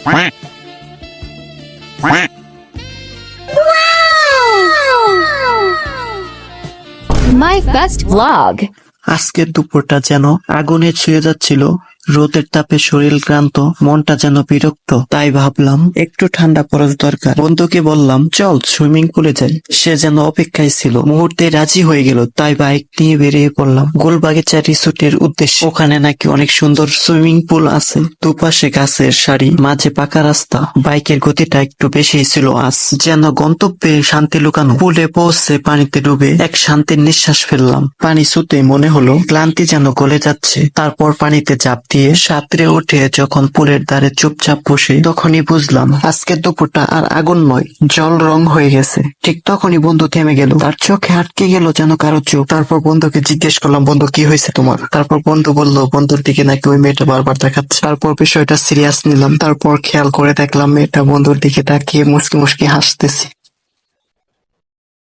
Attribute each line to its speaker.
Speaker 1: My first vlog.
Speaker 2: আজকের দুপুরটা যেন আগুনে ছুঁয়ে যাচ্ছিল। রোদের তাপে শরীর ক্লান্ত, মনটা যেন বিরক্ত। তাই ভাবলাম একটু ঠান্ডা খরচ দরকার। বন্ধুকে বললাম চল সুইমিং পুলে যাই। সে যেন অপেক্ষায় ছিল, মুহূর্তে রাজি হয়ে গেল। তাই বাইক নিয়ে বেরিয়ে পড়লাম গোলবাগিচা রিসোর্টের উদ্দেশ্যে। ওখানে নাকি অনেক সুন্দর সুইমিং পুল আছে, দুপাশে গাছের সারি, মাঝে পাকা রাস্তা। বাইকের গতিটা একটু বেশি ছিল আজ, যেন গন্তব্যে শান্তি লুকানো। পুলে পৌঁছে পানিতে ডুবে এক শান্তির নিঃশ্বাস ফেললাম। পানি ছুঁতে মনে হলো ক্লান্তি যেন গলে যাচ্ছে। তারপর পানিতে ঝাঁপ দিয়ে সাঁতরে উঠে যখন পুলের ধারে চুপচাপ বসে, তখনই বুঝলাম আজকের দুপুরটা আর আগুন নয়, জল রং হয়ে গেছে। ঠিক তখনই বন্ধু থেমে গেল, তার চোখে আটকে গেল যেন কারো চোখ। তারপর বন্ধুকে জিজ্ঞেস করলাম, বন্ধু কি হয়েছে তোমার? তারপর বন্ধু বলল বন্ধুর দিকে নাকি ওই মেয়েটা বারবার দেখাচ্ছে। তারপর বিষয়টা সিরিয়াস নিলাম। তারপর খেয়াল করে দেখলাম মেয়েটা বন্ধুর দিকে তাকিয়ে মুচকি মুচকি হাসতেছে।